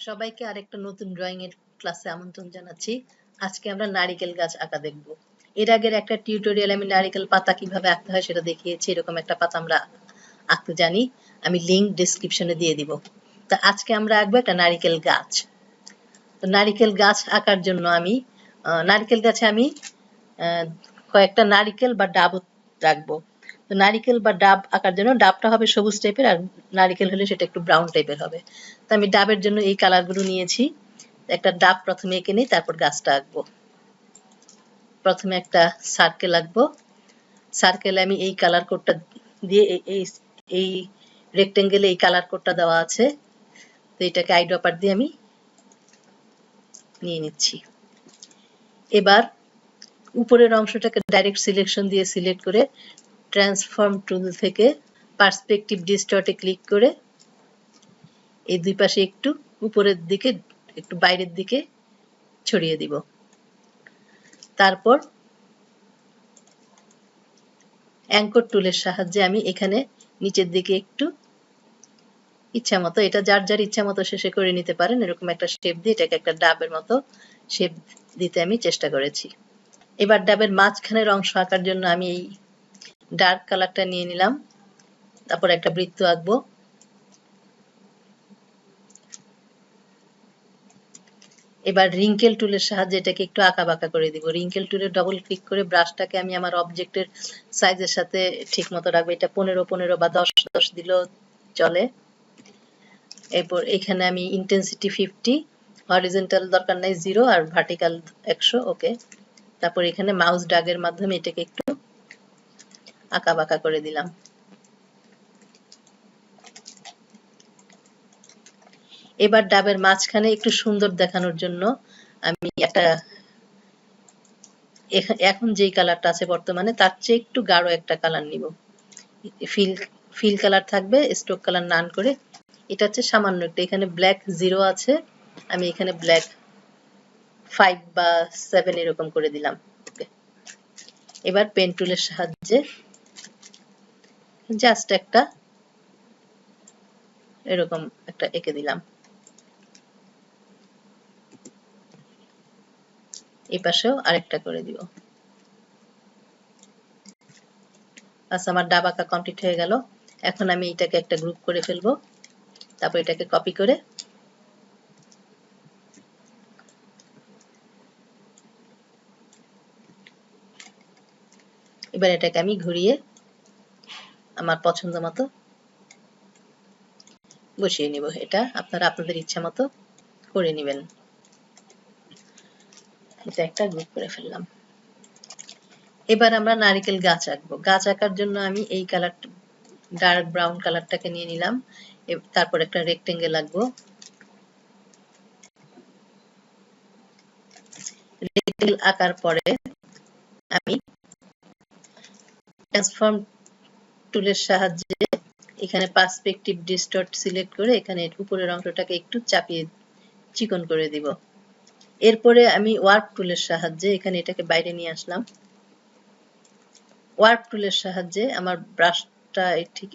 সবাইকে আরেকটা নতুন ড্রয়িং এর ক্লাসে আমন্ত্রণ জানাচ্ছি। আজকে আমরা নারিকেল গাছ আঁকা দেখব। এর আগের একটা টিউটোরিয়াল আমি নারিকেল পাতা কিভাবে আঁকতে হয় সেটা দেখিয়েছি। এরকম একটা পাতা আমরা আঁকতে জানি, আমি লিংক ডেসক্রিপশনে দিয়ে দিব। তো আজকে আমরা আঁকবো একটা নারিকেল গাছ। তো নারিকেল গাছ আঁকার জন্য আমি নারিকেল গাছে আমি কয়েকটা নারিকেল বা ডাব রাখবো। তো নারিকেল বা ডাব আঁকার জন্য ডাবটা হবে সবুজ টাইপের, আর নারিকেল হলে সেটা একটু ব্রাউন টাইপের হবে। তো আমি ডাবের জন্য এই কালারগুলো নিয়েছি। একটা ডাব প্রথমে এঁকে নিই, তারপর গাছটা আঁকবো। প্রথমে একটা সার্কেল আঁকবো। সার্কেলে আমি এই কালার কোডটা দিয়ে এই রেক্টেঙ্গেলে এই কালার কোডটা দেওয়া আছে। তো এটাকে আইড্রপার দিয়ে আমি নিয়ে নিচ্ছি। এবার উপরের অংশটাকে ডাইরেক্ট সিলেকশন দিয়ে সিলেক্ট করে ট্রান্সফর্ম টুল থেকে পার্সপেক্টিভ ডিস্টর্টে ক্লিক করে এই দুই পাশে একটু উপরের দিকে একটু বাইরের দিকে ছড়িয়ে দিব। তারপর অ্যাঙ্কর টুলের সাহায্যে আমি এখানে নিচের দিকে একটু ইচ্ছা মতো, এটা যার যার ইচ্ছা মতো শেষে করে নিতে পারেন, এরকম একটা শেপ দিয়ে এটাকে একটা ডাবের মতো শেপ দিতে আমি চেষ্টা করেছি। এবার ডাবের মাঝখানের অংশ আঁকার জন্য আমি এই ডার্ক কালারটা নিয়ে নিলাম। তারপর একটা বৃত্ত আঁকবো। এবার রিঙ্কেল টুলের সাহায্যে এটাকে একটু আঁকা বাঁকা করে দিব। রিঙ্কেল টুলে ডবল ক্লিক করে ব্রাশটাকে আমি আমার অবজেক্টের সাইজের সাথে ঠিক মতো রাখবো। এটা 15 বা 10 দিলেও চলে। এরপর এখানে আমি ইন্টেন্সিটি 50, হরিজন্টাল দরকার নাই 0, আর ভার্টিক্যাল 100। ওকে। তারপর এখানে মাউস ড্র্যাগের মাধ্যমে এটাকে একটু আঁকা বাঁকা করে দিলাম। এবার ডাবের মাঝখানে একটু সুন্দর দেখানোর জন্য আমি একটা এখন যেই কালারটা আছে বর্তমানে তার চেয়ে একটু গাঢ় একটা কালার নিব। ফিল কালার থাকবে, স্ট্রোক কালার নান করে। এটা হচ্ছে সামান্য একটা, এখানে ব্ল্যাক 0 আছে, আমি এখানে ব্ল্যাক 5 বা 7 এরকম করে দিলাম। এবার পেন টুলের সাহায্যে জাস্ট একটা এরকম একটা এঁকে দিলাম। এই পাশেও আরেকটা করে দিব। আচ্ছা, আমার ডাব আঁকা কমপ্লিট হয়ে গেল। এখন আমি এটাকে একটা গ্রুপ করে ফেলবো। তারপর এটাকে কপি করে এবার এটাকে আমি ঘুরিয়ে আমার পছন্দ মতো বসিয়ে নিব। এটা আপনারা আপনাদের ইচ্ছা মতো করে নেবেন। এটা একটা গ্রুপ করে ফেললাম। এবার আমরা নারিকেল গাছ আঁকবো। গাছ আঁকার জন্য আমি এই কালার ডার্ক ব্রাউন কালারটাকে নিয়ে নিলাম। তারপর একটা রেক্টেঙ্গেল আঁকবো। রেক্টেঙ্গেল আঁকার পরে আমি ট্রান্সফর্ম টুলের সাহায্যে এখানে পার্সপেক্টিভ ডিস্টর্ট সিলেক্ট করে এখানে উপরের অংশটাকে একটু চাপিয়ে চিকন করে দিব। এরপরে আমি ওয়ার্প টুলের সাহায্যে এখানে এটাকে বাইরে নিয়ে আসলাম। ওয়ার্প টুলের সাহায্যে আমার ব্রাশটা ঠিক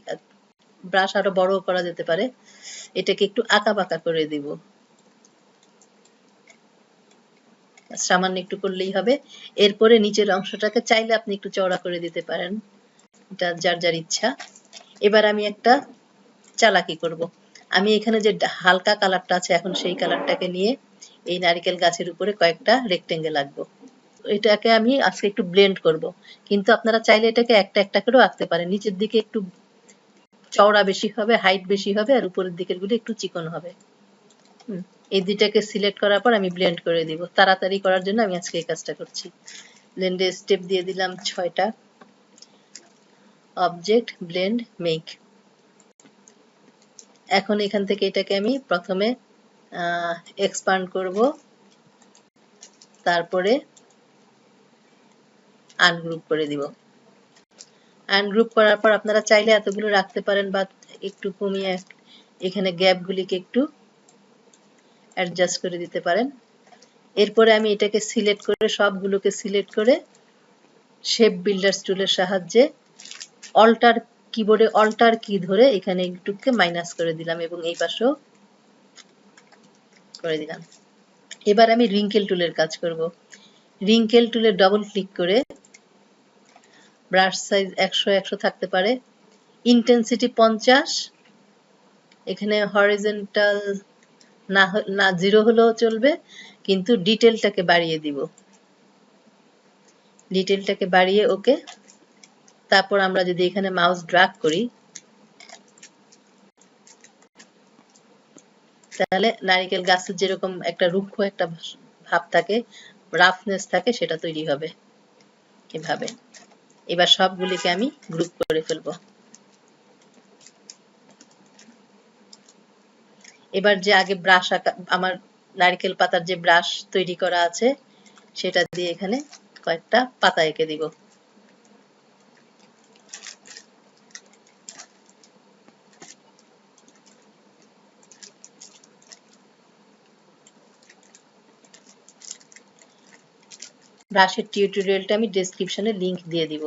ব্রাশ আরো বড় করা যেতে পারে, এটাকে একটু আঁকা বাঁকা করে দিব। সামান্য একটু করলেই হবে। এরপরে নিচের অংশটাকে চাইলে আপনি একটু চওড়া করে দিতে পারেন, এটা যার যার ইচ্ছা। এবার আমি একটা চালাকি করব। আমি এখানে যে হালকা কালারটা আছে এখন সেই কালারটাকে নিয়ে এই নারিকেল গাছের উপরে কয়েকটা রেক্টেঙ্গেল আঁকবো। এটাকে আমি আজকে একটু ব্লেন্ড করব, কিন্তু আপনারা চাইলে এটাকে একটা একটা করেও আঁকতে পারেন। নিচের দিকে একটু চওড়া বেশি হবে, হাইট বেশি হবে, আর উপরের দিকের গুলো একটু চিকন হবে। এই দুইটাকে সিলেক্ট করার পর আমি ব্লেন্ড করে দিব। তাড়াতাড়ি করার জন্য আমি আজকে এই কাজটা করছি। ব্লেন্ডে স্টেপ দিয়ে দিলাম 6টা। Object, blend, make. এখন এখান থেকে এটাকে আমি প্রথমে এক্সপান্ড করব, তারপরে আনগ্রুপ করে দিব। আনগ্রুপ করার পর আপনারা চাইলে এতগুলো রাখতে পারেন বা একটু কমিয়ে এখানে গ্যাপগুলিকে একটু অ্যাডজাস্ট করে দিতে পারেন। এরপরে আমি এটাকে সিলেক্ট করে সবগুলোকে সিলেক্ট করে শেপ বিল্ডার্স টুলের সাহায্যে অল্টার কিবোর্ডে অল্টার কি ধরে এখানে একটুকে মাইনাস করে দিলাম এবং এই পাশেও করে দিলাম। এবার আমি রিঙ্কেল টুলের কাজ করব। রিঙ্কেল টুলে ডবল ক্লিক করে ব্রাশ সাইজ 100 থাকতে পারে, ইন্টেন্সিটি 50, এখানে হরিজন্টাল না 0 হলেও চলবে, কিন্তু ডিটেলটাকে বাড়িয়ে দিব। ডিটেলটাকে বাড়িয়ে ওকে। তারপর আমরা যদি এখানে মাউস ড্র্যাগ করি তাহলে নারিকেল গাছের যেরকম একটা রুক্ষ একটা ভাব থাকে, রাফনেস থাকে, সেটা তৈরি হবে এভাবে। এবার সবগুলিকে আমি গ্রুপ করে ফেলবো। এবার যে আগে ব্রাশ আঁকা, আমার নারকেল পাতার যে ব্রাশ তৈরি করা আছে সেটা দিয়ে এখানে কয়েকটা পাতা এঁকে দিব। ব্রাশের টিউটোরিয়ালটা আমি ডেসক্রিপশনে লিংক দিয়ে দিব।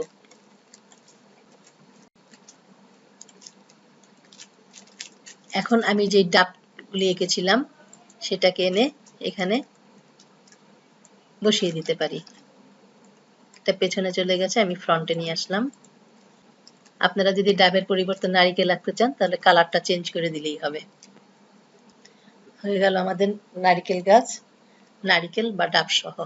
এখন আমি যে ডাবগুলি এঁকেছিলাম সেটাকে এনে এখানে বসিয়ে দিতে পারি। এটা পেছনে চলে গেছে, আমি ফ্রন্টে নিয়ে আসলাম। আপনারা যদি ডাবের পরিবর্তে নারিকেল আঁকতে চান তাহলে কালারটা চেঞ্জ করে দিলেই হবে। হয়ে গেল আমাদের নারিকেল গাছ, নারিকেল বা ডাব সহ।